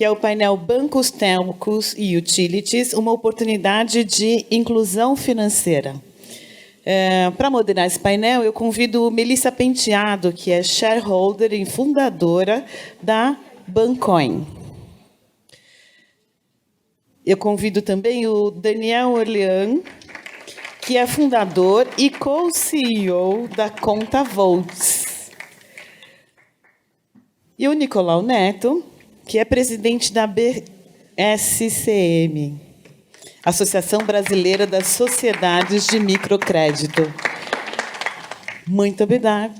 que é o painel Bancos, Telcos e Utilities, uma oportunidade de inclusão financeira. Para moderar esse painel, eu convido Melissa Penteado, que é shareholder e fundadora da Bancoin. Eu convido também o Daniel Orlean, que é fundador e co-CEO da Conta Volts. E o Nicolau Neto, que é presidente da BSCM, Associação Brasileira das Sociedades de Microcrédito. Muito obrigada.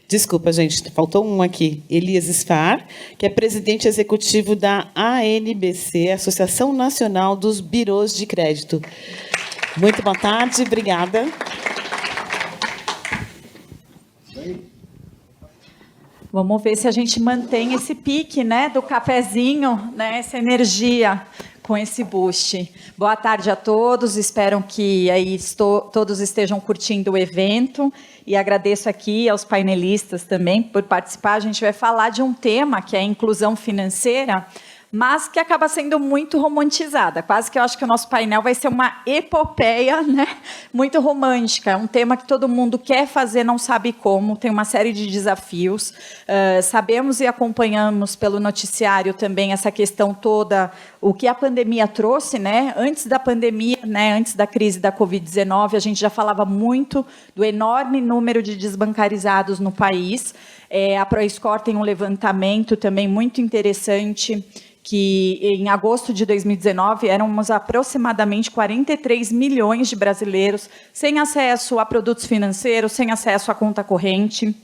Desculpa, gente, faltou um aqui. Elias Sfar, que é presidente executivo da ANBC, Associação Nacional dos Birôs de Crédito. Muito boa tarde, obrigada. Vamos ver se a gente mantém esse pique, né, do cafezinho, né, essa energia com esse boost. Boa tarde a todos, espero que aí todos estejam curtindo o evento e agradeço aqui aos painelistas também por participar. A gente vai falar de um tema que é a inclusão financeira, mas que acaba sendo muito romantizada. Quase que eu acho que o nosso painel vai ser uma epopeia, né? Muito romântica. É um tema que todo mundo quer fazer, não sabe como, tem uma série de desafios. Sabemos e acompanhamos pelo noticiário também essa questão toda, o que a pandemia trouxe, né? Antes da pandemia, né? Antes da crise da Covid-19, a gente já falava muito do enorme número de desbancarizados no país. A ProScore tem um levantamento também muito interessante, que em agosto de 2019 éramos aproximadamente 43 milhões de brasileiros sem acesso a produtos financeiros, sem acesso à conta corrente.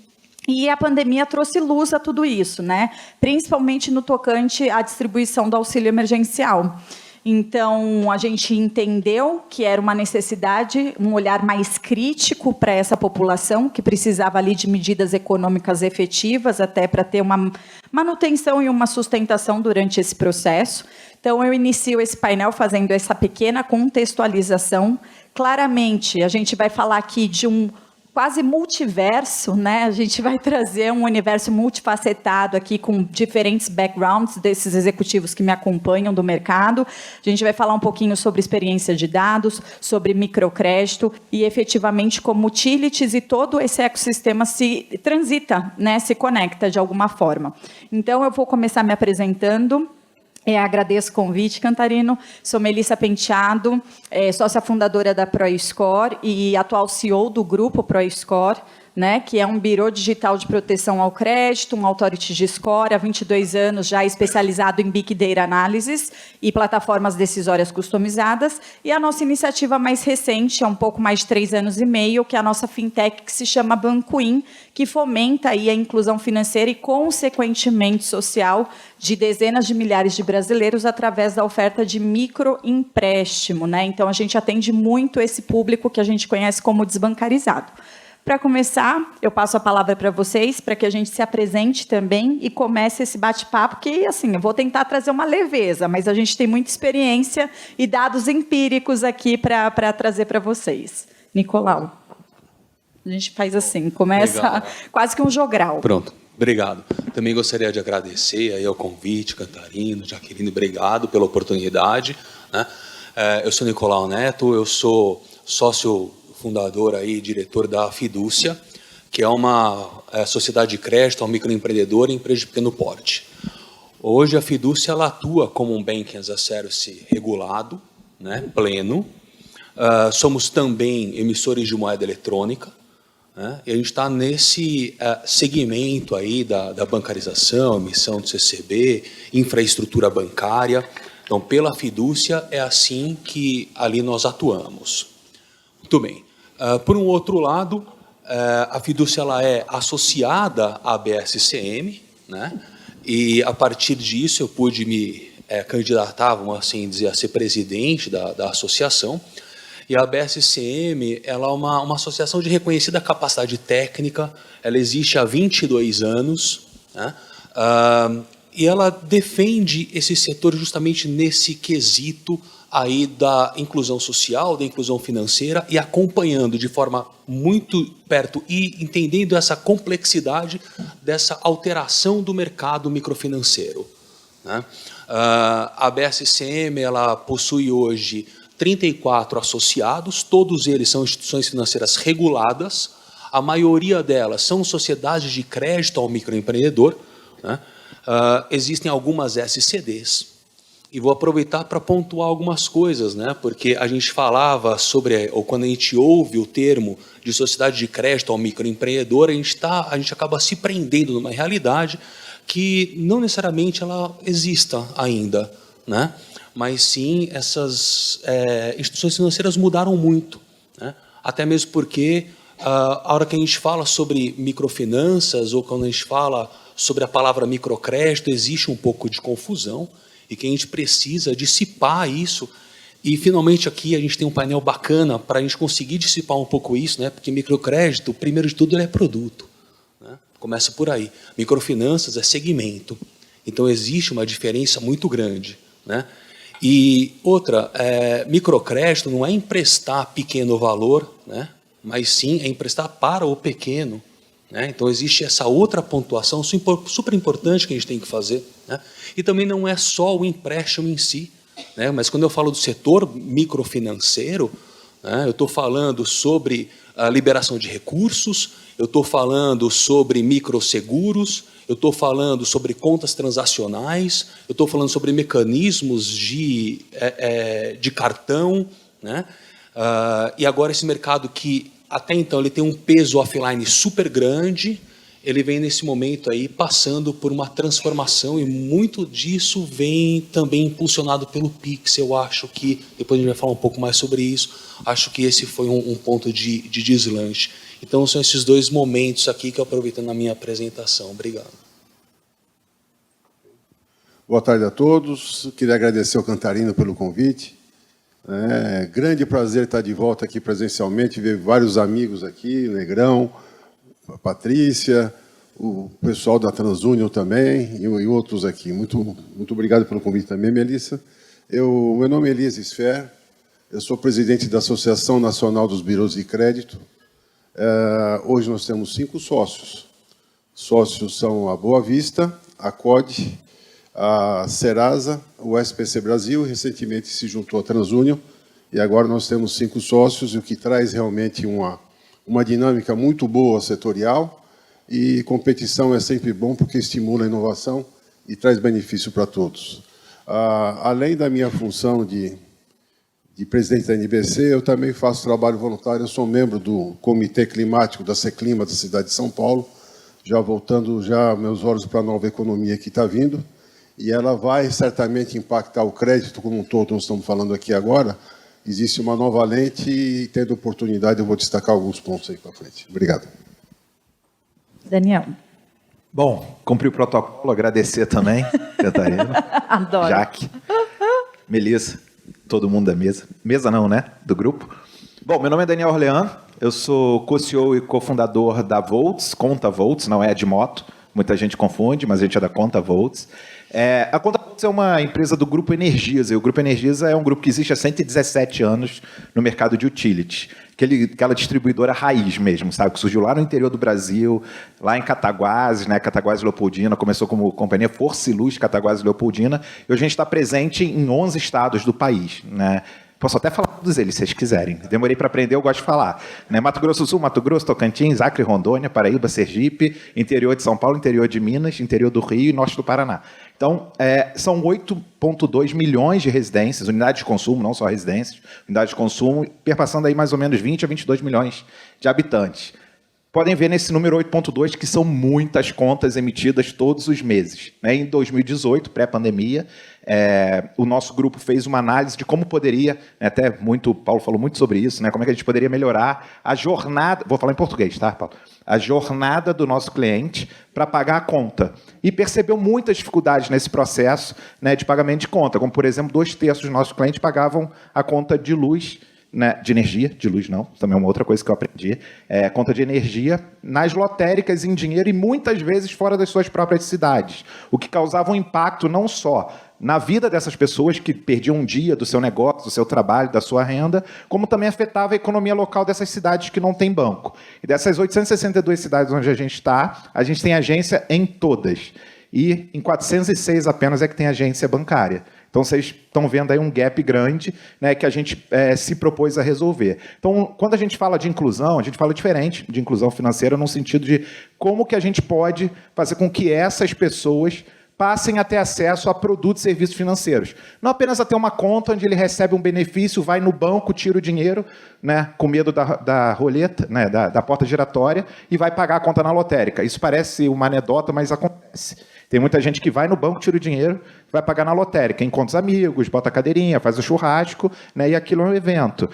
E a pandemia trouxe luz a tudo isso, né? Principalmente no tocante à distribuição do auxílio emergencial. Então, a gente entendeu que era uma necessidade, um olhar mais crítico para essa população, que precisava ali de medidas econômicas efetivas, até para ter uma manutenção e uma sustentação durante esse processo. Então, eu inicio esse painel fazendo essa pequena contextualização. Claramente, a gente vai falar aqui de um quase multiverso, né? A gente vai trazer um universo multifacetado aqui com diferentes backgrounds desses executivos que me acompanham do mercado. A gente vai falar um pouquinho sobre experiência de dados, sobre microcrédito e efetivamente como utilities e todo esse ecossistema se transita, né? Se conecta de alguma forma. Então, eu vou começar me apresentando. Agradeço o convite, Cantarino. Sou Melissa Penteado, sócia fundadora da ProScore e atual CEO do grupo ProScore, né, que é um birô digital de proteção ao crédito, um authority de score, há 22 anos já especializado em Big Data Analysis e plataformas decisórias customizadas. E a nossa iniciativa mais recente, há um pouco mais de 3 anos e meio, que é a nossa fintech, que se chama Bancoin, que fomenta aí a inclusão financeira e, consequentemente, social de dezenas de milhares de brasileiros através da oferta de microempréstimo, né? Então, a gente atende muito esse público que a gente conhece como desbancarizado. Para começar, eu passo a palavra para vocês, para que a gente se apresente também e comece esse bate-papo, que, assim, eu vou tentar trazer uma leveza, mas a gente tem muita experiência e dados empíricos aqui para trazer para vocês. Nicolau, a gente faz assim, começa Obrigado. Quase que um jogral. Pronto, obrigado. Também gostaria de agradecer aí ao convite, Cantarino, Jaqueline, obrigado pela oportunidade, né? Eu sou Nicolau Neto, eu sou sócio fundador e diretor da Fidúcia, que é uma sociedade de crédito ao microempreendedor e empresa de pequeno porte. Hoje a Fidúcia ela atua como um banking as a service regulado, né, pleno. Somos também emissores de moeda eletrônica, né, e a gente está nesse segmento aí da bancarização, emissão de CCB, infraestrutura bancária. Então, pela Fidúcia, é assim que ali nós atuamos. Muito bem. Por um outro lado, a Fidúcia ela é associada à BSCM, né? E a partir disso eu pude me candidatar, vamos assim dizer, a ser presidente da associação. E a BSCM ela é uma associação de reconhecida capacidade técnica, ela existe há 22 anos, né? E ela defende esse setor justamente nesse quesito aí da inclusão social, da inclusão financeira e acompanhando de forma muito perto e entendendo essa complexidade dessa alteração do mercado microfinanceiro, né? A BSCM ela possui hoje 34 associados, todos eles são instituições financeiras reguladas, a maioria delas são sociedades de crédito ao microempreendedor, né? Existem algumas SCDs. E vou aproveitar para pontuar algumas coisas, né? Porque a gente falava sobre, ou quando a gente ouve o termo de sociedade de crédito ao microempreendedor, a gente acaba se prendendo numa realidade que não necessariamente ela exista ainda, né? Mas sim, essas instituições financeiras mudaram muito, né? Até mesmo porque a hora que a gente fala sobre microfinanças ou quando a gente fala sobre a palavra microcrédito, existe um pouco de confusão e que a gente precisa dissipar isso. E, finalmente, aqui a gente tem um painel bacana para a gente conseguir dissipar um pouco isso, né? Porque microcrédito, primeiro de tudo, ele é produto, né? Começa por aí. Microfinanças é segmento. Então, existe uma diferença muito grande, né? E outra, microcrédito não é emprestar pequeno valor, né? Mas sim é emprestar para o pequeno, né? Então, existe essa outra pontuação super importante que a gente tem que fazer, né? E também não é só o empréstimo em si, né? Mas quando eu falo do setor microfinanceiro, né, eu estou falando sobre a liberação de recursos, eu estou falando sobre microseguros, eu estou falando sobre contas transacionais, eu estou falando sobre mecanismos de cartão, né? E agora esse mercado que até então ele tem um peso offline super grande, ele vem nesse momento aí passando por uma transformação e muito disso vem também impulsionado pelo Pix. Eu acho que, depois a gente vai falar um pouco mais sobre isso, acho que esse foi um ponto de deslanche. Então são esses dois momentos aqui que eu aproveito na minha apresentação. Obrigado. Boa tarde a todos. Queria agradecer ao Cantarino pelo convite. Grande prazer estar de volta aqui presencialmente, ver vários amigos aqui, Negrão, a Patrícia, o pessoal da TransUnion também e outros aqui. Muito obrigado pelo convite também, Melissa. Meu nome é Elias Sfer, eu sou presidente da Associação Nacional dos Birôs de Crédito. Hoje nós temos 5 sócios. Sócios são a Boa Vista, a COD, a Serasa, o SPC Brasil, recentemente se juntou à TransUnion, e agora nós temos 5 sócios, o que traz realmente uma dinâmica muito boa setorial, e competição é sempre bom porque estimula a inovação e traz benefício para todos. Além da minha função de presidente da NBC, eu também faço trabalho voluntário, eu sou membro do Comitê Climático da Seclima da cidade de São Paulo, já voltando meus olhos para a nova economia que está vindo, e ela vai certamente impactar o crédito como um todo, nós estamos falando aqui agora. Existe uma nova lente e, tendo oportunidade, eu vou destacar alguns pontos aí para frente. Obrigado. Daniel. Bom, cumpri o protocolo, agradecer também, Catarina. Adoro. Jaque, Melissa, todo mundo da mesa. Mesa não, né? Do grupo. Bom, meu nome é Daniel Orlean, eu sou co-CEO e cofundador da Volts, Conta Volts, não é de moto, muita gente confunde, mas a gente é da Conta Volts. A Conta Volts é uma empresa do Grupo Energisa, e o Grupo Energisa é um grupo que existe há 117 anos no mercado de utility. Aquela distribuidora raiz mesmo, sabe? Que surgiu lá no interior do Brasil, lá em Cataguases, né? Cataguases Leopoldina, começou como companhia Força e Luz Cataguases Leopoldina, e hoje a gente está presente em 11 estados do país, né? Posso até falar todos eles, se vocês quiserem. Demorei para aprender, eu gosto de falar. Né? Mato Grosso do Sul, Mato Grosso, Tocantins, Acre, Rondônia, Paraíba, Sergipe, interior de São Paulo, interior de Minas, interior do Rio e norte do Paraná. Então, são 8,2 milhões de residências, unidades de consumo, não só residências, unidades de consumo, perpassando aí mais ou menos 20 a 22 milhões de habitantes. Podem ver nesse número 8,2 que são muitas contas emitidas todos os meses. Né? Em 2018, pré-pandemia, o nosso grupo fez uma análise de como poderia, né, o Paulo falou muito sobre isso, né, como é que a gente poderia melhorar a jornada, vou falar em português, tá, Paulo? A jornada do nosso cliente para pagar a conta. E percebeu muitas dificuldades nesse processo, né, de pagamento de conta, como, por exemplo, 2/3 dos nossos clientes pagavam a conta de luz né, de energia, de luz não, também é uma outra coisa que eu aprendi, conta de energia nas lotéricas em dinheiro e muitas vezes fora das suas próprias cidades, o que causava um impacto não só na vida dessas pessoas que perdiam um dia do seu negócio, do seu trabalho, da sua renda, como também afetava a economia local dessas cidades que não têm banco. E dessas 862 cidades onde a gente tem agência em todas. E em 406 apenas é que tem agência bancária. Então, vocês estão vendo aí um gap grande, né, que a gente se propôs a resolver. Então, quando a gente fala de inclusão, a gente fala diferente de inclusão financeira no sentido de como que a gente pode fazer com que essas pessoas passem a ter acesso a produtos e serviços financeiros. Não apenas a ter uma conta onde ele recebe um benefício, vai no banco, tira o dinheiro, né, com medo da roleta, né, da porta giratória, e vai pagar a conta na lotérica. Isso parece uma anedota, mas acontece. Tem muita gente que vai no banco, tira o dinheiro, vai pagar na lotérica, encontra os amigos, bota a cadeirinha, faz o churrasco, né, e aquilo é um evento.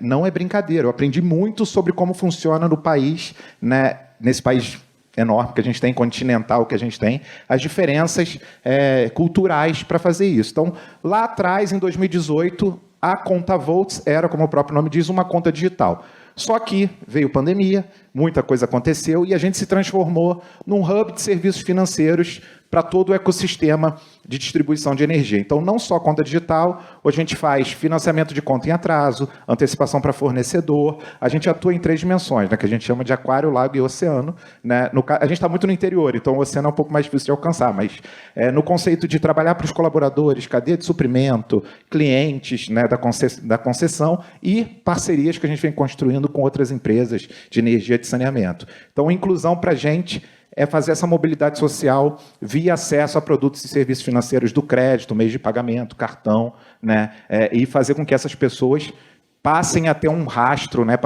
Não é brincadeira. Eu aprendi muito sobre como funciona no país, né, nesse país enorme que a gente tem, continental que a gente tem, as diferenças culturais para fazer isso. Então, lá atrás, em 2018, a conta Volts era, como o próprio nome diz, uma conta digital. Só que veio pandemia, muita coisa aconteceu e a gente se transformou num hub de serviços financeiros para todo o ecossistema de distribuição de energia. Então, não só conta digital, hoje a gente faz financiamento de conta em atraso, antecipação para fornecedor, a gente atua em 3 dimensões, né, que a gente chama de aquário, lago e oceano. Né? A gente está muito no interior, então o oceano é um pouco mais difícil de alcançar, mas no conceito de trabalhar para os colaboradores, cadeia de suprimento, clientes, né, da concessão e parcerias que a gente vem construindo com outras empresas de energia de saneamento. Então, inclusão para a gente é fazer essa mobilidade social via acesso a produtos e serviços financeiros do crédito, meio de pagamento, cartão, né, e fazer com que essas pessoas passem a ter um rastro, né,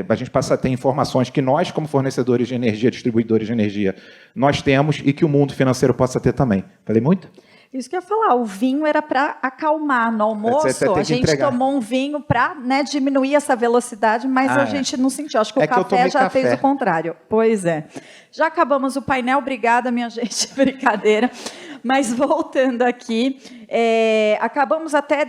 a gente passa a ter informações que nós, como fornecedores de energia, distribuidores de energia, nós temos e que o mundo financeiro possa ter também. Falei muito? Isso que eu ia falar, o vinho era para acalmar no almoço, a gente tomou um vinho para, né, diminuir essa velocidade, mas a gente não sentiu, acho que o café já fez o contrário. Pois é. Já acabamos o painel, obrigada, minha gente, brincadeira. Mas voltando aqui, acabamos até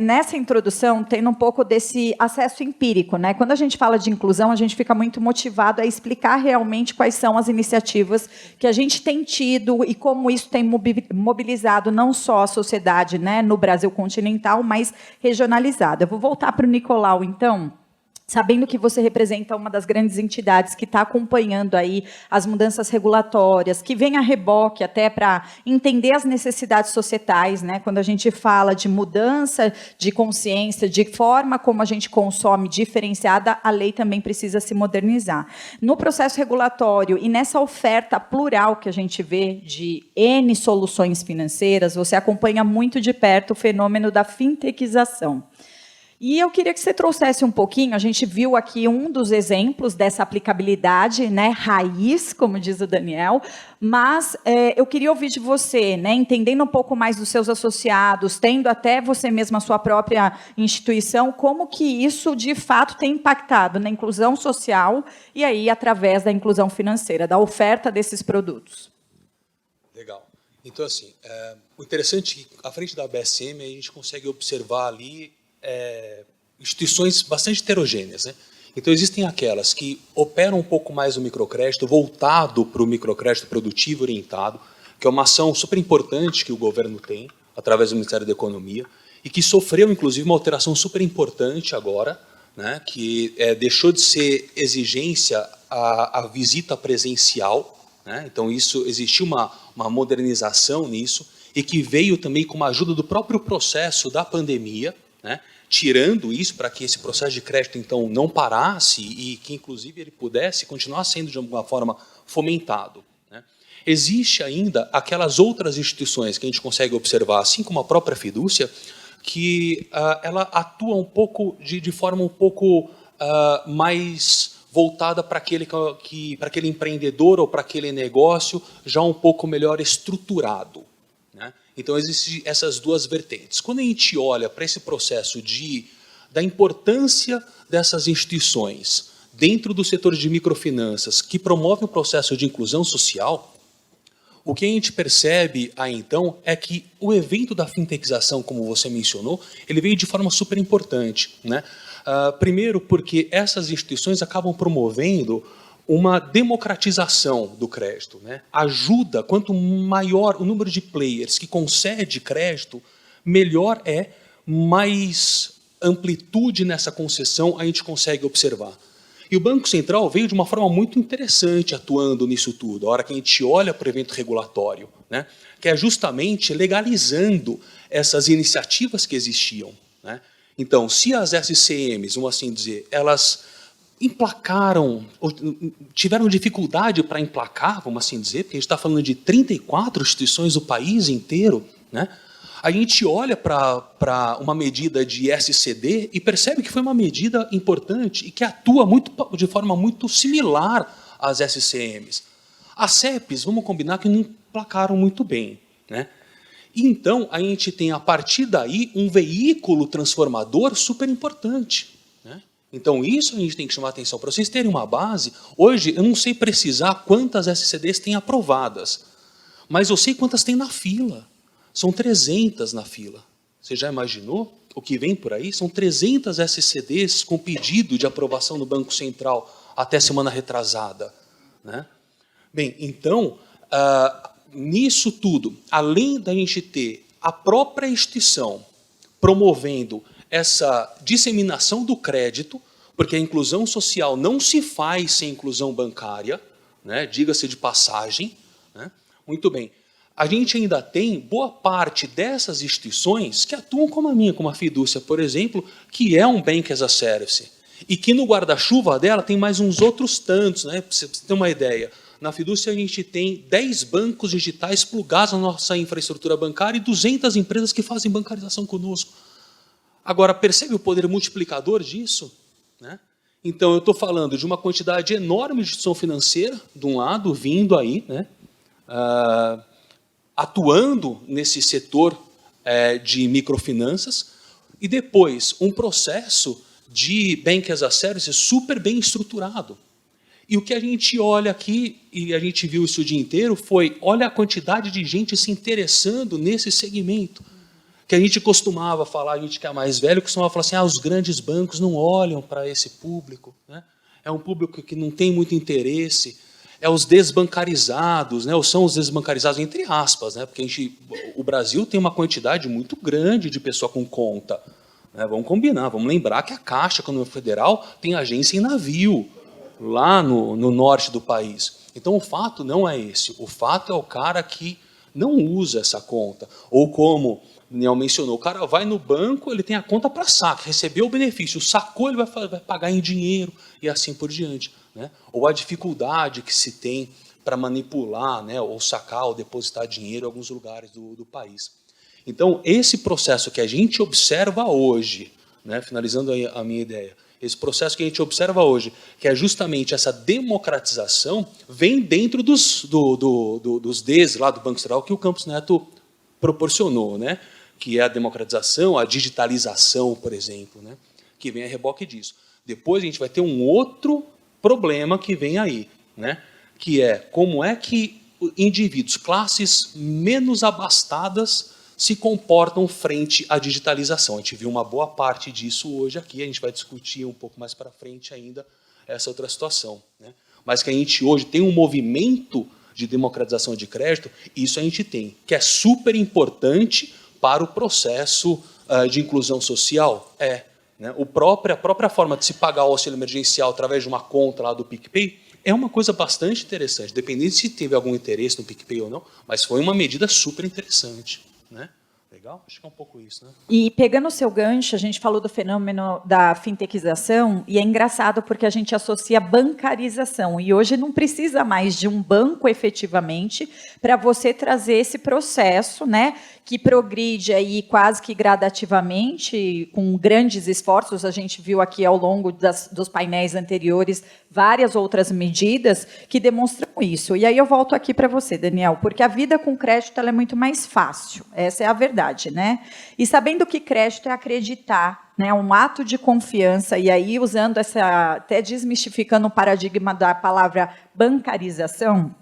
nessa introdução tendo um pouco desse acesso empírico, né? Quando a gente fala de inclusão, a gente fica muito motivado a explicar realmente quais são as iniciativas que a gente tem tido e como isso tem mobilizado não só a sociedade, né, no Brasil continental, mas regionalizada. Eu vou voltar para o Nicolau, então. Sabendo que você representa uma das grandes entidades que está acompanhando aí as mudanças regulatórias, que vem a reboque até para entender as necessidades societais, né? Quando a gente fala de mudança de consciência, de forma como a gente consome diferenciada, a lei também precisa se modernizar. No processo regulatório e nessa oferta plural que a gente vê de N soluções financeiras, você acompanha muito de perto o fenômeno da fintechização. E eu queria que você trouxesse um pouquinho, a gente viu aqui um dos exemplos dessa aplicabilidade, né, raiz, como diz o Daniel, mas eu queria ouvir de você, né, entendendo um pouco mais dos seus associados, tendo até você mesma a sua própria instituição, como que isso, de fato, tem impactado na inclusão social e aí através da inclusão financeira, da oferta desses produtos. Legal. Então, assim, o interessante é que, à frente da BSM, a gente consegue observar ali instituições bastante heterogêneas, né? Então, existem aquelas que operam um pouco mais no microcrédito, voltado para o microcrédito produtivo orientado, que é uma ação super importante que o governo tem, através do Ministério da Economia, e que sofreu, inclusive, uma alteração super importante agora, né? Que deixou de ser exigência a visita presencial, né? Então, existiu uma modernização nisso, e que veio também com uma ajuda do próprio processo da pandemia, né? Tirando isso para que esse processo de crédito, então, não parasse e que, inclusive, ele pudesse continuar sendo, de alguma forma, fomentado. Né? Existe ainda aquelas outras instituições que a gente consegue observar, assim como a própria fidúcia, que ela atua um pouco de forma um pouco mais voltada para aquele empreendedor ou para aquele negócio já um pouco melhor estruturado. Então, existem essas duas vertentes. Quando a gente olha para esse processo da importância dessas instituições dentro do setor de microfinanças que promovem o processo de inclusão social, O que a gente percebe aí, então, é que o evento da fintechização, como você mencionou, ele veio de forma super importante, né? Primeiro, porque essas instituições acabam promovendo uma democratização do crédito, né? Ajuda, quanto maior o número de players que concede crédito, melhor é, mais amplitude nessa concessão a gente consegue observar. E o Banco Central veio de uma forma muito interessante atuando nisso tudo, a hora que a gente olha para o evento regulatório, né? Que é justamente legalizando essas iniciativas que existiam, né? Então, se as SCMs, vamos assim dizer, elas emplacaram, tiveram dificuldade para emplacar, vamos assim dizer, porque a gente está falando de 34 instituições do país inteiro, né? A gente olha para uma medida de SCD e percebe que foi uma medida importante e que atua de forma muito similar às SCMs. As CEPs, vamos combinar que não emplacaram muito bem, né? Então, a gente tem, a partir daí, um veículo transformador super importante, né? Então, isso a gente tem que chamar a atenção. Para vocês terem uma base, hoje eu não sei precisar quantas SCDs tem aprovadas, mas eu sei quantas tem na fila. São 300 na fila. Você já imaginou o que vem por aí? São 300 SCDs com pedido de aprovação no Banco Central até semana retrasada, né? Bem, então, nisso tudo, além da gente ter a própria instituição promovendo essa disseminação do crédito, porque a inclusão social não se faz sem inclusão bancária, né? Diga-se de passagem, né? Muito bem. A gente ainda tem boa parte dessas instituições que atuam como a minha, como a Fidúcia, por exemplo, que é um Bank as a Service, e que no guarda-chuva dela tem mais uns outros tantos, né? Para você ter uma ideia. Na Fidúcia a gente tem 10 bancos digitais plugados na nossa infraestrutura bancária e 200 empresas que fazem bancarização conosco. Agora, percebe o poder multiplicador disso, né? Então, eu estou falando de uma quantidade enorme de instituição financeira, de um lado, vindo aí, né? Atuando nesse setor de microfinanças, e depois um processo de Bank as a Service super bem estruturado. E o que a gente olha aqui, e a gente viu isso o dia inteiro, foi, olha a quantidade de gente se interessando nesse segmento. Que a gente costumava falar, a gente que é mais velho, costumava falar assim, os grandes bancos não olham para esse público, né? É um público que não tem muito interesse, é os desbancarizados, né? Ou são os desbancarizados, entre aspas, né? Porque o Brasil tem uma quantidade muito grande de pessoa com conta, né? Vamos combinar, vamos lembrar que a Caixa Econômica Federal tem agência em navio, lá no norte do país. Então, o fato não é esse. O fato é o cara que não usa essa conta. Ou como o Daniel mencionou, o cara vai no banco, ele tem a conta para saque, recebeu o benefício, sacou, ele vai pagar em dinheiro e assim por diante, né? Ou a dificuldade que se tem para manipular, né, ou sacar ou depositar dinheiro em alguns lugares do país. Então, esse processo que a gente observa hoje, né, finalizando aí a minha ideia, esse processo que a gente observa hoje, que é justamente essa democratização, vem dentro dos Ds lá do Banco Central que o Campos Neto proporcionou, né? Que é a democratização, a digitalização, por exemplo, né? Que vem a reboque disso. Depois a gente vai ter um outro problema que vem aí, né? Que é como é que indivíduos, classes menos abastadas, se comportam frente à digitalização. A gente viu uma boa parte disso hoje aqui, a gente vai discutir um pouco mais para frente ainda essa outra situação, né? Mas que a gente hoje tem um movimento de democratização de crédito, isso a gente tem, que é super importante para o processo de inclusão social. Né? A própria forma de se pagar o auxílio emergencial através de uma conta lá do PicPay é uma coisa bastante interessante, dependendo se teve algum interesse no PicPay ou não, mas foi uma medida super interessante, né? Legal? Acho que é um pouco isso, né? E pegando o seu gancho, a gente falou do fenômeno da fintechização, e é engraçado porque a gente associa bancarização, e hoje não precisa mais de um banco efetivamente para você trazer esse processo, né, que progride aí quase que gradativamente, com grandes esforços. A gente viu aqui ao longo dos painéis anteriores várias outras medidas que demonstram isso. E aí eu volto aqui para você, Daniel, porque a vida com crédito ela é muito mais fácil, essa é a verdade, né? E sabendo que crédito é acreditar, né, um ato de confiança, e aí usando até desmistificando o paradigma da palavra bancarização,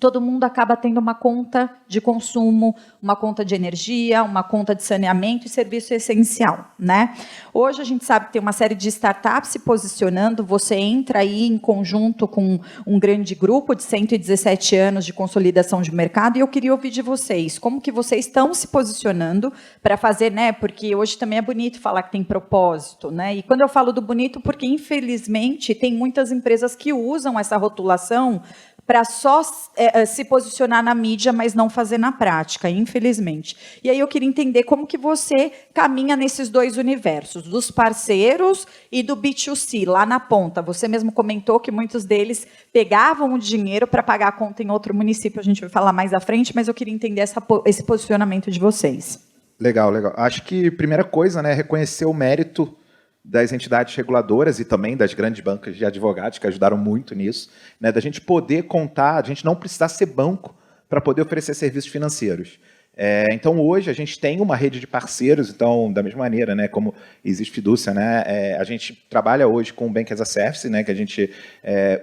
todo mundo acaba tendo uma conta de consumo, uma conta de energia, uma conta de saneamento e serviço essencial, né? Hoje a gente sabe que tem uma série de startups se posicionando, você entra aí em conjunto com um grande grupo de 117 anos de consolidação de mercado, e eu queria ouvir de vocês, como que vocês estão se posicionando para fazer, né? Porque hoje também é bonito falar que tem propósito, né? E quando eu falo do bonito, porque infelizmente tem muitas empresas que usam essa rotulação para só se posicionar na mídia, mas não fazer na prática, infelizmente. E aí eu queria entender como que você caminha nesses dois universos, dos parceiros e do B2C, lá na ponta. Você mesmo comentou que muitos deles pegavam o dinheiro para pagar a conta em outro município, a gente vai falar mais à frente, mas eu queria entender esse posicionamento de vocês. Legal, legal. Acho que a primeira coisa, né, é reconhecer o mérito das entidades reguladoras e também das grandes bancas de advogados, que ajudaram muito nisso, né, da gente poder contar, a gente não precisar ser banco para poder oferecer serviços financeiros. Então, hoje, a gente tem uma rede de parceiros, então, da mesma maneira, né, como existe Fidúcia, né, a gente trabalha hoje com o Bank as a Service, né, que a gente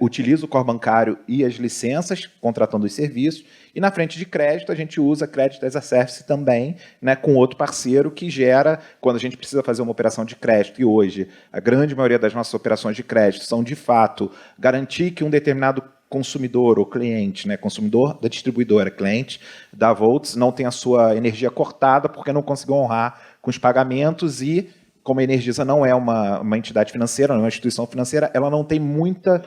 utiliza o core bancário e as licenças, contratando os serviços, e na frente de crédito, a gente usa crédito as a Service também, né, com outro parceiro que gera, quando a gente precisa fazer uma operação de crédito, e hoje a grande maioria das nossas operações de crédito são, de fato, garantir que um determinado consumidor ou cliente, né, consumidor da distribuidora, cliente da Volts, não tem a sua energia cortada porque não conseguiu honrar com os pagamentos e, como a Energisa não é uma entidade financeira, não é uma instituição financeira, ela não tem muita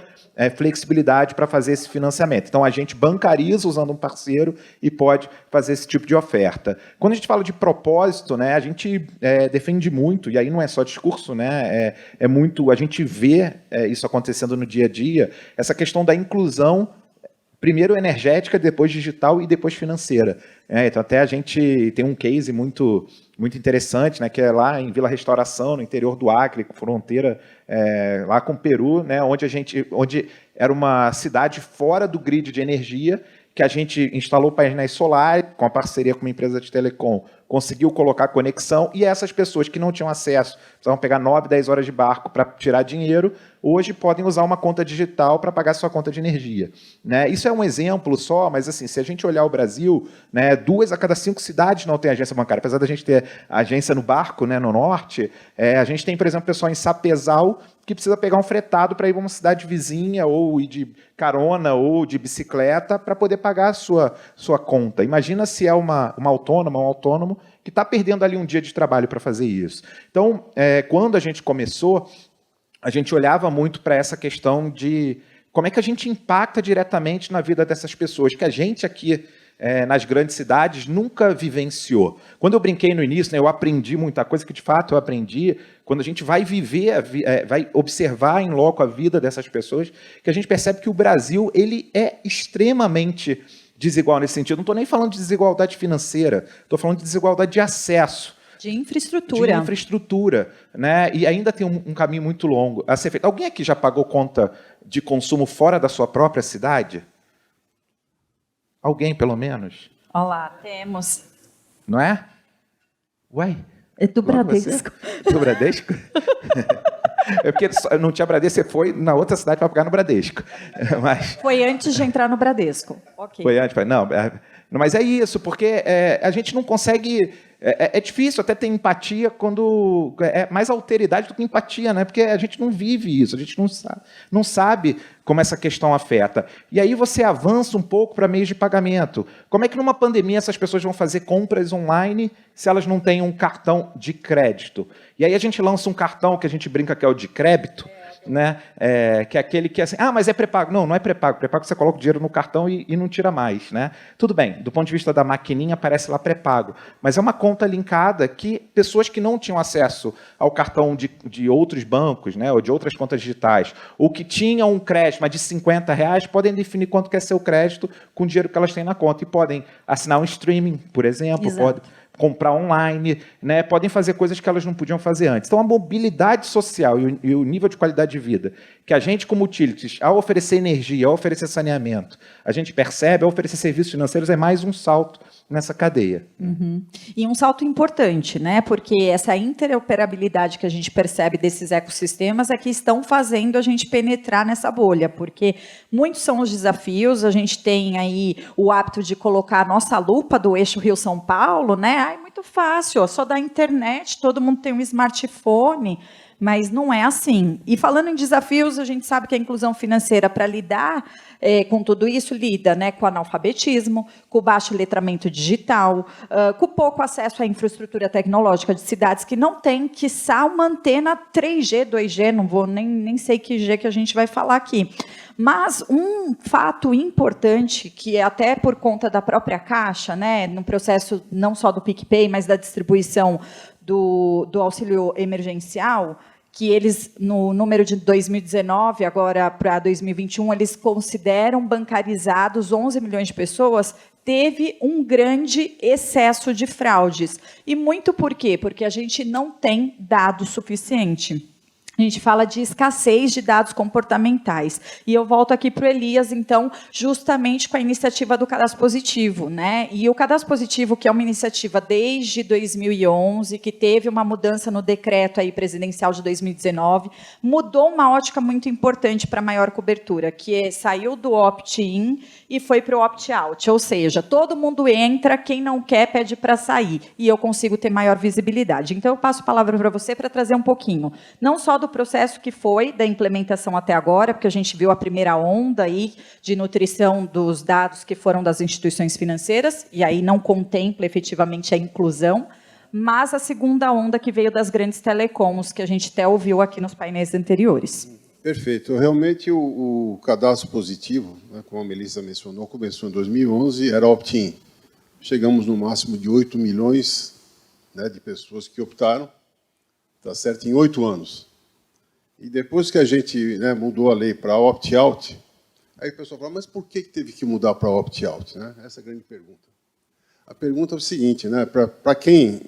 flexibilidade para fazer esse financiamento. Então, a gente bancariza usando um parceiro e pode fazer esse tipo de oferta. Quando a gente fala de propósito, né, a gente defende muito, e aí não é só discurso, né, muito, a gente vê isso acontecendo no dia a dia, essa questão da inclusão, primeiro energética, depois digital e depois financeira. Então, até a gente tem um case muito interessante, né, que é lá em Vila Restauração, no interior do Acre, fronteira lá com o Peru, né, onde era uma cidade fora do grid de energia, que a gente instalou painéis solares, com a parceria com uma empresa de telecom, conseguiu colocar conexão, e essas pessoas que não tinham acesso, precisavam pegar 9, 10 horas de barco para tirar dinheiro, hoje podem usar uma conta digital para pagar sua conta de energia. Né? Isso é um exemplo só, mas assim, se a gente olhar o Brasil, né, 2 a cada 5 cidades não tem agência bancária. Apesar da gente ter agência no barco, né, no norte, a gente tem, por exemplo, pessoal em Sapezal que precisa pegar um fretado para ir para uma cidade vizinha, ou ir de carona, ou de bicicleta, para poder pagar a sua conta. Imagina se é uma autônoma, um autônomo, que está perdendo ali um dia de trabalho para fazer isso. Então, quando a gente começou, a gente olhava muito para essa questão de como é que a gente impacta diretamente na vida dessas pessoas, que a gente aqui nas grandes cidades nunca vivenciou. Quando eu brinquei no início, né, eu aprendi muita coisa que, de fato, eu aprendi quando a gente vai viver, vai observar em loco a vida dessas pessoas, que a gente percebe que o Brasil ele é extremamente desigual nesse sentido. Não estou nem falando de desigualdade financeira, estou falando de desigualdade de acesso. De infraestrutura. De infraestrutura, né? E ainda tem um caminho muito longo a ser feito. Alguém aqui já pagou conta de consumo fora da sua própria cidade? Alguém, pelo menos? Olá, temos. Não é? Uai. É do Bradesco. Do Bradesco? É porque não tinha Bradesco, você foi na outra cidade para pagar no Bradesco. Mas... Foi antes de entrar no Bradesco. Okay. Foi antes, não. Mas é isso, porque a gente não consegue... É difícil até ter empatia quando... É mais alteridade do que empatia, né? Porque a gente não vive isso, a gente não sabe como essa questão afeta. E aí você avança um pouco para meios de pagamento. Como é que numa pandemia essas pessoas vão fazer compras online se elas não têm um cartão de crédito? E aí a gente lança um cartão que a gente brinca que é o de crédito, né? Que é aquele que é assim, mas é pré-pago. Não é pré-pago. Pré-pago você coloca o dinheiro no cartão e não tira mais, né? Tudo bem, do ponto de vista da maquininha aparece lá pré-pago, mas é uma conta linkada que pessoas que não tinham acesso ao cartão de outros bancos, né, ou de outras contas digitais, ou que tinham um crédito, mas de R$50, podem definir quanto quer ser o crédito com o dinheiro que elas têm na conta, e podem assinar um streaming, por exemplo, podem comprar online, né? Podem fazer coisas que elas não podiam fazer antes. Então, a mobilidade social e o nível de qualidade de vida que a gente, como utilities, ao oferecer energia, ao oferecer saneamento, a gente percebe, ao oferecer serviços financeiros, é mais um salto nessa cadeia. E um salto importante, né? Porque essa interoperabilidade que a gente percebe desses ecossistemas é que estão fazendo a gente penetrar nessa bolha, porque muitos são os desafios. A gente tem aí o hábito de colocar a nossa lupa do eixo Rio-São Paulo, né? Ai, muito fácil, ó, só da internet, todo mundo tem um smartphone. Mas não é assim. E falando em desafios, a gente sabe que a inclusão financeira, para lidar com tudo isso, lida, né, com o analfabetismo, com o baixo letramento digital, com o pouco acesso à infraestrutura tecnológica de cidades que não têm, quiçá, uma antena 3G, 2G, não vou nem sei que G que a gente vai falar aqui. Mas um fato importante, que é até por conta da própria Caixa, né, no processo não só do PicPay, mas da distribuição do auxílio emergencial, que eles, no número de 2019, agora para 2021, eles consideram bancarizados 11 milhões de pessoas, teve um grande excesso de fraudes. E muito por quê? Porque a gente não tem dado suficiente. A gente fala de escassez de dados comportamentais. E eu volto aqui para o Elias, então, justamente com a iniciativa do Cadastro Positivo, né? E o Cadastro Positivo, que é uma iniciativa desde 2011, que teve uma mudança no decreto aí presidencial de 2019, mudou uma ótica muito importante para maior cobertura, que saiu do opt-in e foi para o opt-out. Ou seja, todo mundo entra, quem não quer pede para sair. E eu consigo ter maior visibilidade. Então, eu passo a palavra para você para trazer um pouquinho, não só do processo que foi da implementação até agora, porque a gente viu a primeira onda aí de nutrição dos dados que foram das instituições financeiras, e aí não contempla efetivamente a inclusão, mas a segunda onda que veio das grandes telecoms, que a gente até ouviu aqui nos painéis anteriores. Perfeito. Realmente, o cadastro positivo, né, como a Melissa mencionou, começou em 2011, era opt-in. Chegamos no máximo de 8 milhões, né, de pessoas que optaram, tá certo, em 8 anos. E depois que a gente, né, mudou a lei para opt-out, aí o pessoal fala, mas por que teve que mudar para opt-out? Né? Essa é a grande pergunta. A pergunta é o seguinte, né, para quem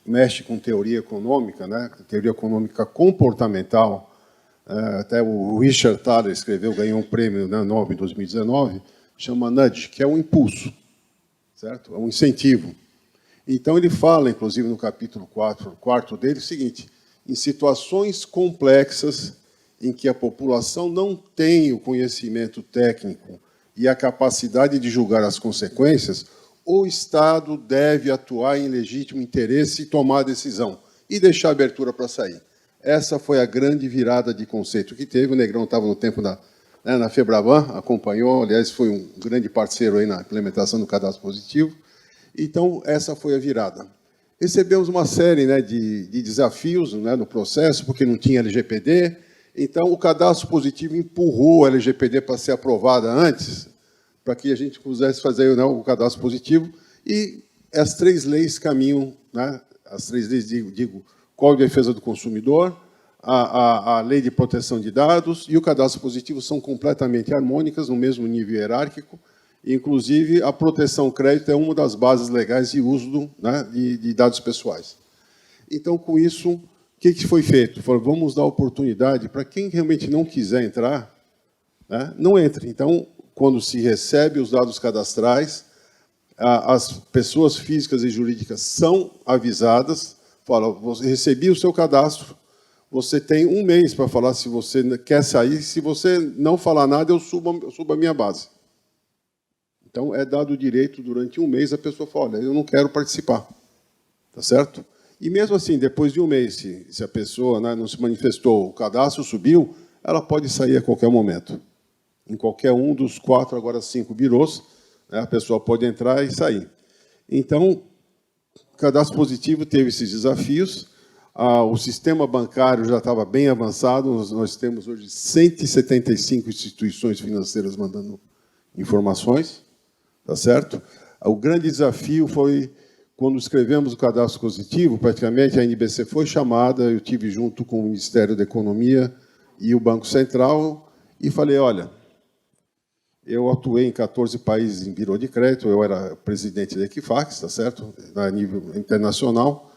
mexe com teoria econômica, né, teoria econômica comportamental, até o Richard Thaler escreveu, ganhou um prêmio, né, Nobel em 2019, chama nudge, que é um impulso, certo? É um incentivo. Então, ele fala, inclusive, no capítulo 4 dele, o seguinte: em situações complexas em que a população não tem o conhecimento técnico e a capacidade de julgar as consequências, o Estado deve atuar em legítimo interesse e tomar a decisão, e deixar abertura para sair. Essa foi a grande virada de conceito que teve. O Negrão estava no tempo na Febraban, acompanhou, aliás, foi um grande parceiro aí na implementação do cadastro positivo. Então, essa foi a virada. Recebemos uma série, né, de desafios, né, no processo, porque não tinha LGPD. Então, o cadastro positivo empurrou a LGPD para ser aprovada antes, para que a gente pudesse fazer, né, o cadastro positivo. E as 3 leis caminham, né, as 3 leis, digo, Código de Defesa do Consumidor, a Lei de Proteção de Dados e o cadastro positivo são completamente harmônicas, no mesmo nível hierárquico. Inclusive, a proteção ao crédito é uma das bases legais de uso de dados pessoais. Então, com isso, o que foi feito? Vamos dar oportunidade para quem realmente não quiser entrar, né, não entre. Então, quando se recebe os dados cadastrais, as pessoas físicas e jurídicas são avisadas, fala, você recebi o seu cadastro, você tem 1 mês para falar se você quer sair, se você não falar nada, eu subo a minha base. Então, é dado o direito, durante 1 mês, a pessoa fala, olha, eu não quero participar. Tá certo? E mesmo assim, depois de 1 mês, se a pessoa, né, não se manifestou, o cadastro subiu, ela pode sair a qualquer momento. Em qualquer um dos 4, agora 5 birôs, né, a pessoa pode entrar e sair. Então, o cadastro positivo teve esses desafios. O sistema bancário já estava bem avançado. Nós temos hoje 175 instituições financeiras mandando informações. Tá certo? O grande desafio foi, quando escrevemos o cadastro positivo, praticamente a NBC foi chamada, eu tive junto com o Ministério da Economia e o Banco Central, e falei, olha, eu atuei em 14 países em birô de crédito, eu era presidente da Equifax, tá certo? A nível internacional,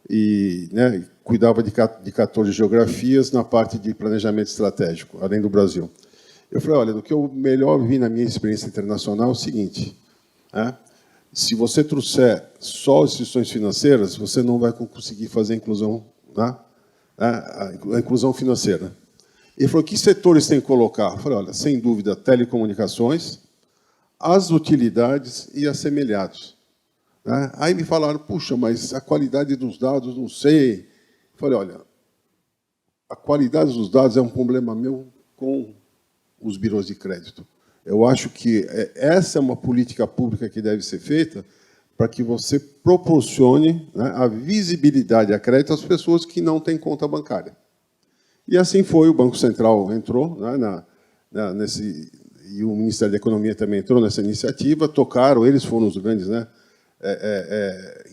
e, né, cuidava de 14 geografias na parte de planejamento estratégico, além do Brasil. Eu falei, olha, do que eu melhor vi na minha experiência internacional é o seguinte, né? Se você trouxer só instituições financeiras, você não vai conseguir fazer a inclusão, né? A inclusão financeira. Ele falou, que setores tem que colocar? Eu falei, olha, sem dúvida, telecomunicações, as utilidades e assemelhados. Né? Aí me falaram, puxa, mas a qualidade dos dados, não sei. Eu falei, olha, a qualidade dos dados é um problema meu com os birôs de crédito. Eu acho que essa é uma política pública que deve ser feita para que você proporcione, né, a visibilidade a crédito às pessoas que não têm conta bancária. E assim foi, o Banco Central entrou, né, e o Ministério da Economia também entrou nessa iniciativa, tocaram, eles foram os grandes, né,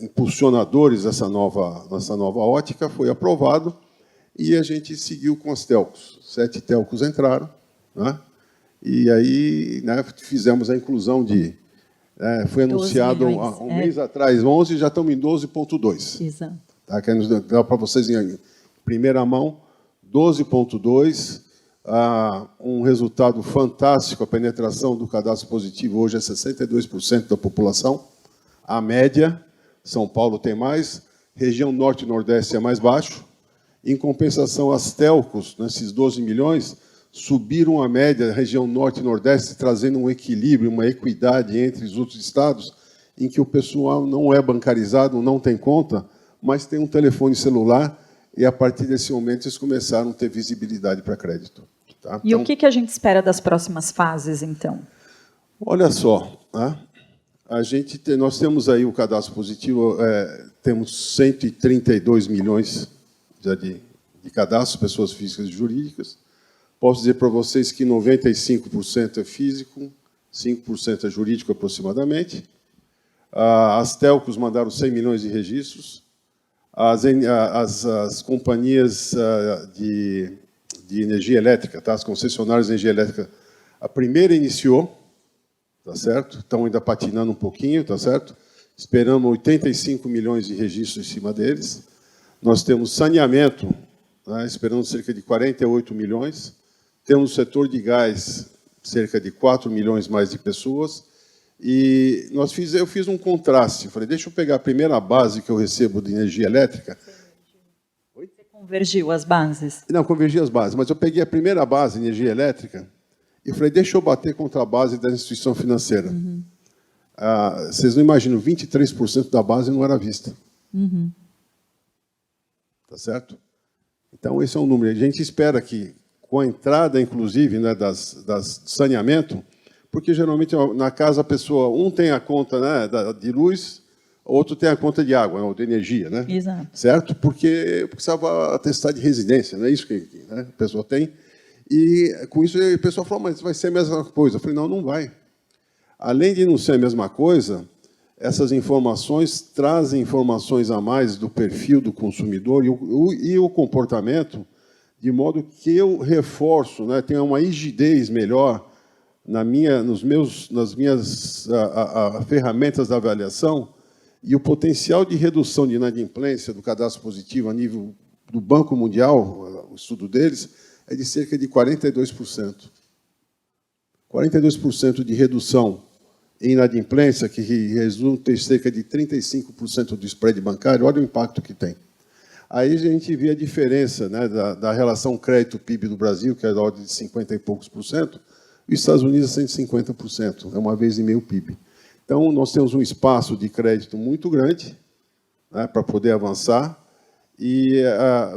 impulsionadores dessa nova ótica, foi aprovado, e a gente seguiu com as telcos. 7 telcos entraram, né, e aí, né, fizemos a inclusão de... foi anunciado há um mês atrás, 11, já estamos em 12,2. Exato. Tá, quero dar para vocês em primeira mão, 12,2, um resultado fantástico, a penetração do cadastro positivo hoje é 62% da população, a média, São Paulo tem mais, região norte e nordeste é mais baixo, em compensação as telcos, nesses 12 milhões, subiram a média, região norte e nordeste, trazendo um equilíbrio, uma equidade entre os outros estados, em que o pessoal não é bancarizado, não tem conta, mas tem um telefone celular, e a partir desse momento eles começaram a ter visibilidade para crédito. Tá? E então, o que a gente espera das próximas fases, então? Olha só, né? Nós temos aí o cadastro positivo, temos 132 milhões já de cadastros, pessoas físicas e jurídicas. Posso dizer para vocês que 95% é físico, 5% é jurídico aproximadamente. As telcos mandaram 100 milhões de registros. As companhias de energia elétrica, tá? As concessionárias de energia elétrica, a primeira iniciou, tá certo? Estão ainda patinando um pouquinho, tá certo? Esperamos 85 milhões de registros em cima deles. Nós temos saneamento, né? Esperando cerca de 48 milhões. Temos o setor de gás, cerca de 4 milhões mais de pessoas. E eu fiz um contraste. Falei, deixa eu pegar a primeira base que eu recebo de energia elétrica. Você convergiu as bases? Não, convergi as bases, mas eu peguei a primeira base de energia elétrica e falei, deixa eu bater contra a base da instituição financeira. Uhum. Vocês não imaginam, 23% da base não era vista. Uhum. Tá certo? Então, esse é um número. A gente espera que, com a entrada, inclusive, né, das saneamento, porque geralmente na casa a pessoa, um tem a conta, né, de luz, outro tem a conta de água, ou de energia, né? Exato. Certo? Porque precisava atestar de residência, não é isso que, né, a pessoa tem. E com isso o pessoal falou, mas vai ser a mesma coisa. Eu falei, não, não vai. Além de não ser a mesma coisa, essas informações trazem informações a mais do perfil do consumidor e o comportamento, de modo que eu reforço, né, tenho uma rigidez melhor nas minhas ferramentas de avaliação, e o potencial de redução de inadimplência do cadastro positivo a nível do Banco Mundial, o estudo deles, é de cerca de 42%. 42% de redução em inadimplência, que resulta em cerca de 35% do spread bancário, olha o impacto que tem. Aí a gente vê a diferença, né, da relação crédito-PIB do Brasil, que é da ordem de 50 e poucos por cento, e os Estados Unidos é 150%, é uma vez e meio PIB. Então, nós temos um espaço de crédito muito grande, né, para poder avançar, e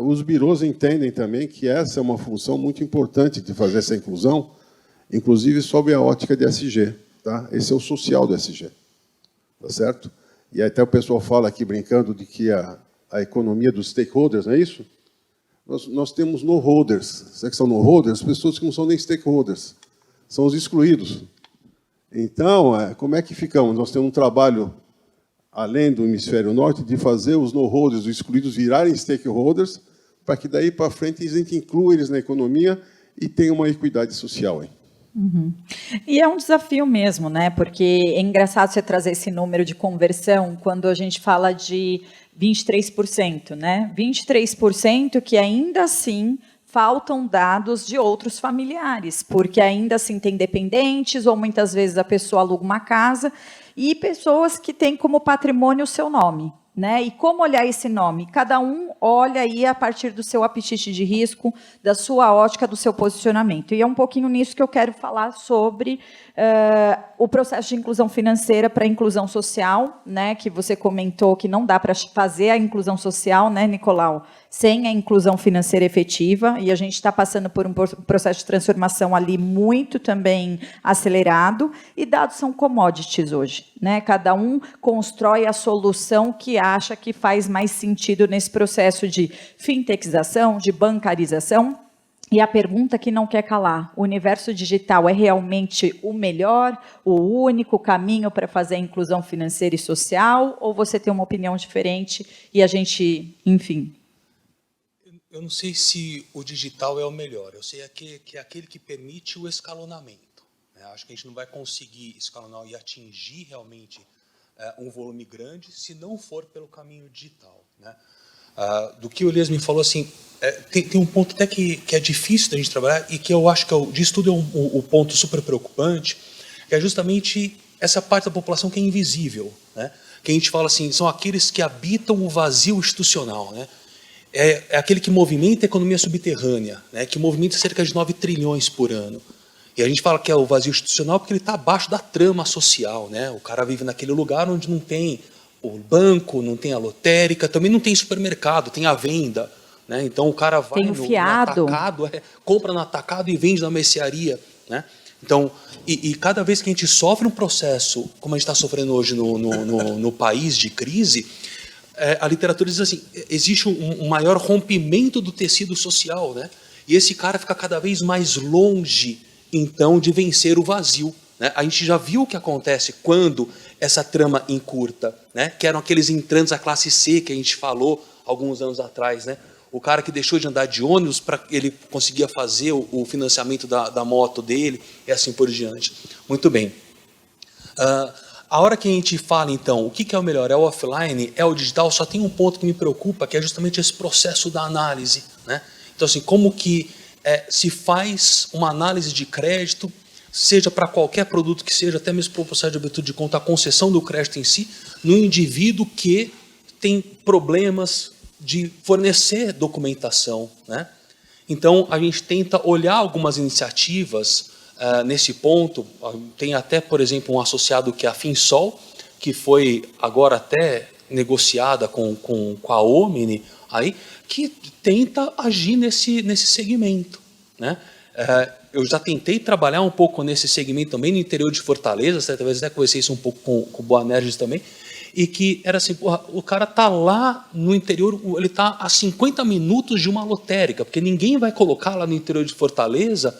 os birôs entendem também que essa é uma função muito importante de fazer essa inclusão, inclusive sob a ótica de SG. Tá? Esse é o social do SG. Tá certo? E até o pessoal fala aqui, brincando, de que a economia dos stakeholders, não é isso? Nós temos no-holders. Sabe que são no-holders? Pessoas que não são nem stakeholders. São os excluídos. Então, como é que ficamos? Nós temos um trabalho, além do hemisfério norte, de fazer os no-holders, os excluídos, virarem stakeholders, para que daí para frente a gente inclua eles na economia e tenha uma equidade social. Hein? Uhum. E é um desafio mesmo, né? Porque é engraçado você trazer esse número de conversão quando a gente fala de 23%, né? 23% que ainda assim faltam dados de outros familiares, porque ainda assim tem dependentes, ou muitas vezes a pessoa aluga uma casa, e pessoas que têm como patrimônio o seu nome. Né? E como olhar esse nome? Cada um olha aí a partir do seu apetite de risco, da sua ótica, do seu posicionamento. E é um pouquinho nisso que eu quero falar sobre o processo de inclusão financeira para a inclusão social, né? Que você comentou que não dá para fazer a inclusão social, né, Nicolau, sem a inclusão financeira efetiva, e a gente está passando por um processo de transformação ali muito também acelerado, e dados são commodities hoje, né? Cada um constrói a solução que acha que faz mais sentido nesse processo de fintechização, de bancarização. E a pergunta que não quer calar: o universo digital é realmente o melhor, o único caminho para fazer a inclusão financeira e social, ou você tem uma opinião diferente e a gente, enfim... Eu não sei se o digital é o melhor, eu sei que é aquele que permite o escalonamento. Acho que a gente não vai conseguir escalonar e atingir realmente um volume grande se não for pelo caminho digital. Né? Do que o Elias me falou, assim, tem um ponto até que é difícil da gente trabalhar e que eu acho que disso tudo é o ponto super preocupante, que é justamente essa parte da população que é invisível. Né? Que a gente fala assim, são aqueles que habitam o vazio institucional, né? É aquele que movimenta a economia subterrânea, né, que movimenta cerca de 9 trilhões por ano. E a gente fala que é o vazio institucional porque ele está abaixo da trama social. Né? O cara vive naquele lugar onde não tem o banco, não tem a lotérica, também não tem supermercado, tem a venda. Né? Então o cara vai no atacado, compra no atacado e vende na mercearia. Né? Então, e cada vez que a gente sofre um processo, como a gente está sofrendo hoje no país de crise, a literatura diz assim, existe um maior rompimento do tecido social, né? E esse cara fica cada vez mais longe, então, de vencer o vazio. Né? A gente já viu o que acontece quando essa trama encurta, né? Que eram aqueles entrantes da classe C que a gente falou alguns anos atrás. Né? O cara que deixou de andar de ônibus para ele conseguia fazer o financiamento da moto dele, e assim por diante. Muito bem. A hora que a gente fala, então, o que é o melhor? É o offline? É o digital? Só tem um ponto que me preocupa, que é justamente esse processo da análise. Né? Então, assim, como que se faz uma análise de crédito, seja para qualquer produto que seja, até mesmo para o processo de abertura de conta, a concessão do crédito em si, no indivíduo que tem problemas de fornecer documentação. Né? Então, a gente tenta olhar algumas iniciativas nesse ponto. Tem até, por exemplo, um associado que é a Finsol, que foi agora até negociada com a Omni, aí, que tenta agir nesse segmento. Né? Eu já tentei trabalhar um pouco nesse segmento também no interior de Fortaleza, talvez até conversei isso um pouco com o Boanerges também, e que era assim, porra, o cara está lá no interior, ele está a 50 minutos de uma lotérica, porque ninguém vai colocar lá no interior de Fortaleza,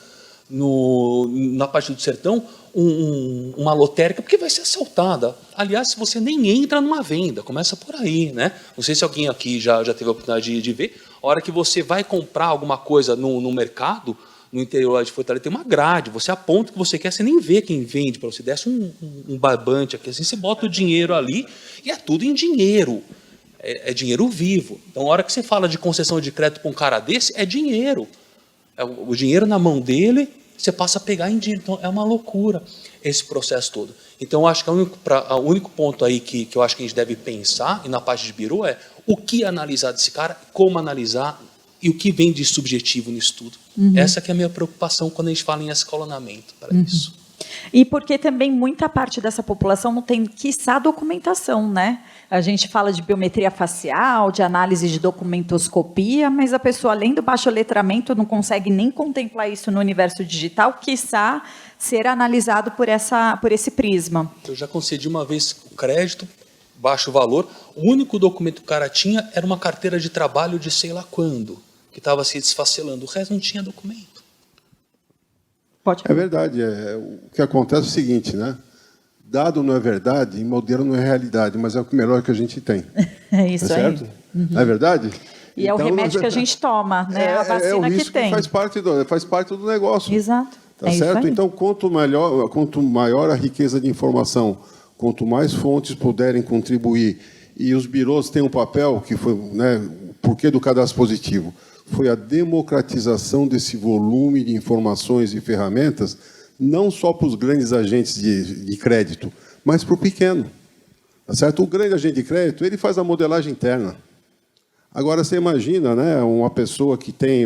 na parte do sertão, uma lotérica, porque vai ser assaltada. Aliás, se você nem entra numa venda, começa por aí. Né? Não sei se alguém aqui já teve a oportunidade de ver, a hora que você vai comprar alguma coisa no mercado, no interior de Fortaleza, tem uma grade, você aponta o que você quer, você nem vê quem vende, para você desce um barbante aqui, assim, você bota o dinheiro ali, e é tudo em dinheiro, é dinheiro vivo. Então, a hora que você fala de concessão de crédito para um cara desse, é dinheiro. O dinheiro na mão dele, você passa a pegar em dinheiro. Então, é uma loucura esse processo todo. Então, eu acho que o único ponto aí que eu acho que a gente deve pensar, e na parte de Biru, é o que analisar desse cara, como analisar, e o que vem de subjetivo nisso tudo. Uhum. Essa que é a minha preocupação quando a gente fala em escalonamento para isso. E porque também muita parte dessa população não tem, quiçá, documentação, né? A gente fala de biometria facial, de análise de documentoscopia, mas a pessoa, além do baixo letramento, não consegue nem contemplar isso no universo digital, quiçá ser analisado por esse prisma. Eu já concedi uma vez o crédito, baixo valor, o único documento que o cara tinha era uma carteira de trabalho de sei lá quando, que estava se desfacelando, o resto não tinha documento. É verdade. O que acontece é o seguinte, né? Dado não é verdade, modelo não é realidade, mas é o melhor que a gente tem. É isso aí. Certo? Não é verdade? E então, é o remédio que a gente toma, né? A vacina que tem. Faz parte do negócio. Exato. Tá certo? Então, quanto maior a riqueza de informação, quanto mais fontes puderem contribuir, e os birôs têm um papel, que foi, né, o porquê do cadastro positivo, foi a democratização desse volume de informações e ferramentas, não só para os grandes agentes de crédito, mas para o pequeno. Tá certo? O grande agente de crédito, ele faz a modelagem interna. Agora, você imagina, né, uma pessoa que tem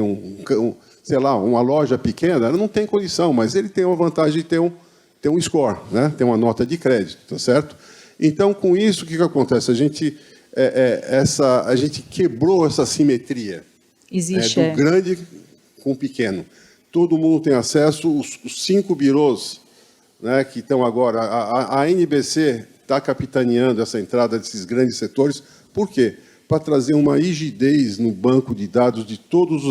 sei lá, uma loja pequena, ela não tem condição, mas ele tem a vantagem de ter um score, né, ter uma nota de crédito, tá certo? Então, com isso, o que acontece? A gente quebrou essa simetria. Existe, do grande com o pequeno. Todo mundo tem acesso, os 5 birôs, né, que estão agora... A NBC está capitaneando essa entrada desses grandes setores. Por quê? Para trazer uma rigidez no banco de dados de todos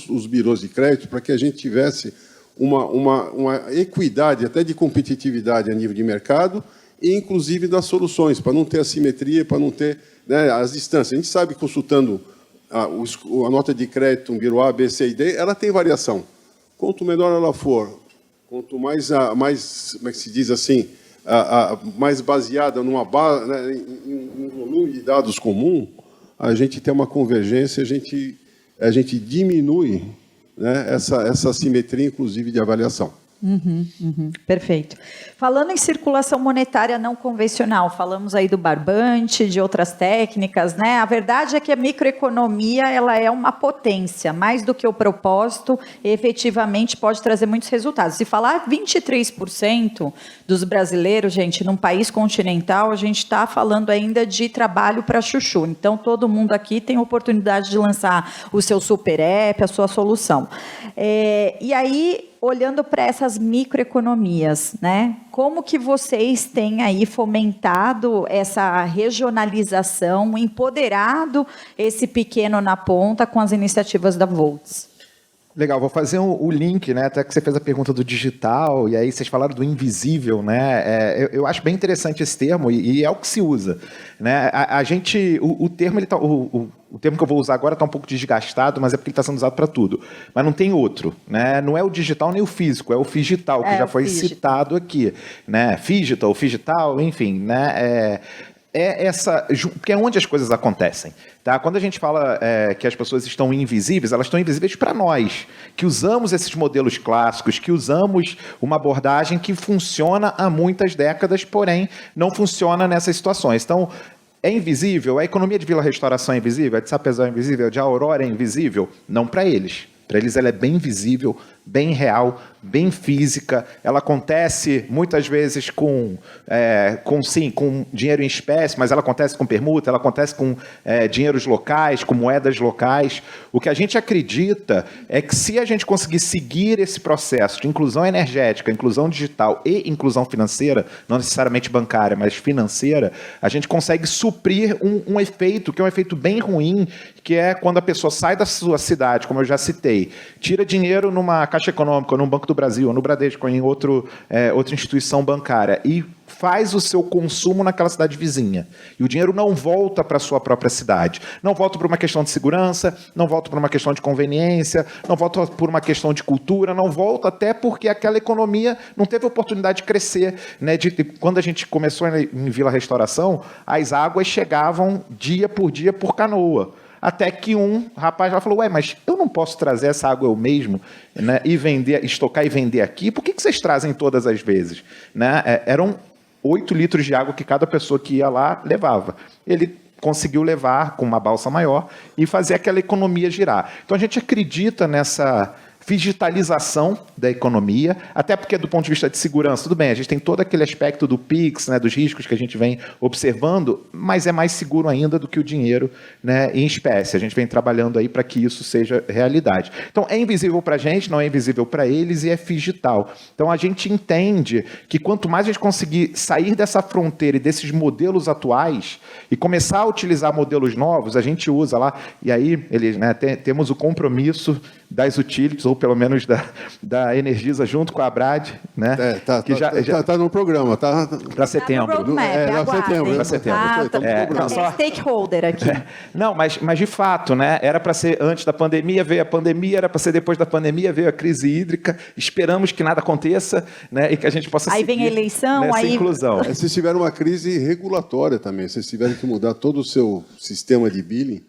os birôs de crédito, para que a gente tivesse uma equidade, até de competitividade a nível de mercado, e inclusive das soluções, para não ter assimetria, para não ter, né, as distâncias. A gente sabe, consultando a nota de crédito, um birô A, B, C e D, ela tem variação. Quanto menor ela for, quanto mais como é que se diz assim, mais baseada numa base, né, em um volume de dados comum, a gente tem uma convergência, a gente diminui, né, essa assimetria, inclusive, de avaliação. Perfeito. Falando em circulação monetária não convencional, falamos aí do barbante, de outras técnicas, né? A verdade é que a microeconomia, ela é uma potência, mais do que o propósito, efetivamente pode trazer muitos resultados. Se falar 23% dos brasileiros, gente, num país continental, a gente está falando ainda de trabalho para chuchu. Então, todo mundo aqui tem oportunidade de lançar o seu super app, a sua solução. E aí, olhando para essas microeconomias, né? Como que vocês têm aí fomentado essa regionalização, empoderado esse pequeno na ponta com as iniciativas da Volts? Legal, vou fazer o link, né? Até que você fez a pergunta do digital, e aí vocês falaram do invisível, né? Eu acho bem interessante esse termo, e é o que se usa, né? O termo, o termo que eu vou usar agora está um pouco desgastado, mas é porque ele está sendo usado para tudo. Mas não tem outro, né? Não é o digital nem o físico, é o figital, que já foi citado aqui, né? Figital, enfim, né? Porque é onde as coisas acontecem. Tá? Quando a gente fala que as pessoas estão invisíveis, elas estão invisíveis para nós, que usamos esses modelos clássicos, que usamos uma abordagem que funciona há muitas décadas, porém não funciona nessas situações. Então, é invisível? A economia de Vila Restauração é invisível? A de Sapezal é invisível? A de Aurora é invisível? Não para eles. Para eles ela é bem visível, bem real, bem física. Ela acontece muitas vezes com dinheiro em espécie, mas ela acontece com permuta, ela acontece com dinheiros locais, com moedas locais. O que a gente acredita é que se a gente conseguir seguir esse processo de inclusão energética, inclusão digital e inclusão financeira, não necessariamente bancária, mas financeira, a gente consegue suprir um efeito, que é um efeito bem ruim, que é quando a pessoa sai da sua cidade, como eu já citei, tira dinheiro numa Caixa Econômica, ou num Banco do Brasil, ou no Bradesco, ou em outra instituição bancária, e faz o seu consumo naquela cidade vizinha. E o dinheiro não volta para a sua própria cidade. Não volta por uma questão de segurança, não volta por uma questão de conveniência, não volta por uma questão de cultura, não volta até porque aquela economia não teve oportunidade de crescer. Né? Quando a gente começou em Vila Restauração, as águas chegavam dia por canoa. Até que um rapaz lá falou, mas eu não posso trazer essa água eu mesmo, né, e vender, estocar e vender aqui? Por que vocês trazem todas as vezes? Né? Eram 8 litros de água que cada pessoa que ia lá levava. Ele conseguiu levar com uma balsa maior e fazer aquela economia girar. Então a gente acredita nessa digitalização da economia, até porque do ponto de vista de segurança, tudo bem, a gente tem todo aquele aspecto do PIX, né, dos riscos que a gente vem observando, mas é mais seguro ainda do que o dinheiro, né, em espécie. A gente vem trabalhando aí para que isso seja realidade. Então, é invisível para a gente, não é invisível para eles e é digital. Então, a gente entende que quanto mais a gente conseguir sair dessa fronteira e desses modelos atuais e começar a utilizar modelos novos, a gente usa lá, e aí eles, né, temos o compromisso das utilities, ou pelo menos da Energisa junto com a Brad, né? Tá no programa, tá? Para setembro. Para setembro. Stakeholder aqui. Não, mas de fato, né? Era para ser antes da pandemia, veio a pandemia, era para ser depois da pandemia, veio a crise hídrica. Esperamos que nada aconteça, né? E que a gente possa seguir vem a eleição, nessa inclusão. Vocês tiveram uma crise regulatória também, vocês tiveram que mudar todo o seu sistema de billing.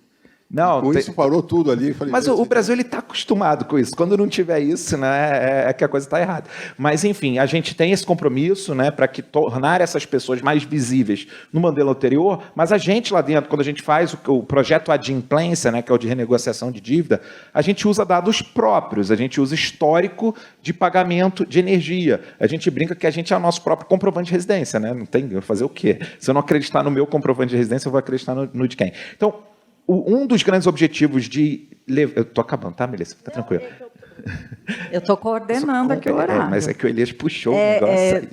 Não, Com isso parou tudo ali. Falei, mas o Brasil está acostumado com isso. Quando não tiver isso, né, é que a coisa está errada. Mas, enfim, a gente tem esse compromisso, né, para tornar essas pessoas mais visíveis no modelo anterior, mas a gente lá dentro, quando a gente faz o projeto Adimplência, né, que é o de renegociação de dívida, a gente usa dados próprios, a gente usa histórico de pagamento de energia. A gente brinca que a gente é o nosso próprio comprovante de residência, né? Não tem fazer o quê? Se eu não acreditar no meu comprovante de residência, eu vou acreditar no de quem? Então, um dos grandes objetivos de... Eu estou acabando, tá, Melissa? Fica tranquilo. Eu estou coordenando aqui o horário. Mas é que o Elias puxou o negócio.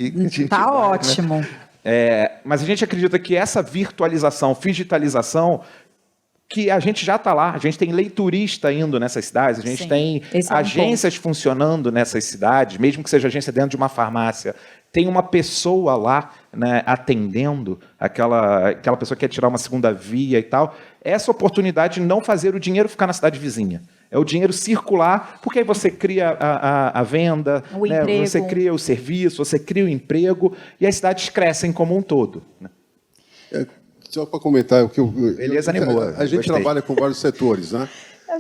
Está ótimo. Né? Mas a gente acredita que essa virtualização, digitalização, que a gente já está lá, a gente tem leiturista indo nessas cidades, a gente tem agências funcionando nessas cidades, mesmo que seja agência dentro de uma farmácia, tem uma pessoa lá, né, atendendo aquela pessoa que quer tirar uma segunda via e tal. Essa oportunidade de não fazer o dinheiro ficar na cidade vizinha. É o dinheiro circular, porque aí você cria a venda, né, você cria o serviço, você cria o emprego, e as cidades crescem como um todo. Né? Só para comentar, Elias animou. A gente trabalha com vários setores, né?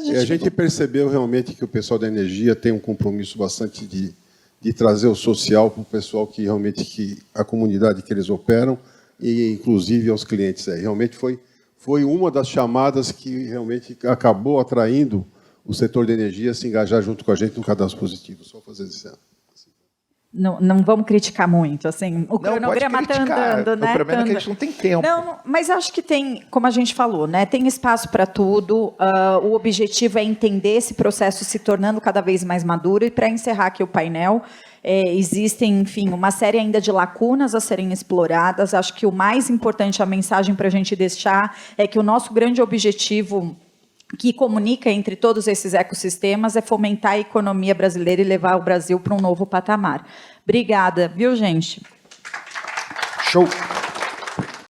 E a gente percebeu realmente que o pessoal da energia tem um compromisso bastante de trazer o social para o pessoal que realmente a comunidade que eles operam e inclusive aos clientes. Realmente foi uma das chamadas que realmente acabou atraindo o setor de energia a se engajar junto com a gente no cadastro positivo. Só fazer isso. Não vamos criticar muito, assim, o cronograma está andando, né? O problema é que a gente não tem tempo. Não, mas acho que tem, como a gente falou, né? Tem espaço para tudo. O objetivo é entender esse processo se tornando cada vez mais maduro. E para encerrar aqui o painel, existem, enfim, uma série ainda de lacunas a serem exploradas. Acho que o mais importante, a mensagem para a gente deixar é que o nosso grande objetivo que comunica entre todos esses ecossistemas é fomentar a economia brasileira e levar o Brasil para um novo patamar. Obrigada, viu, gente? Show!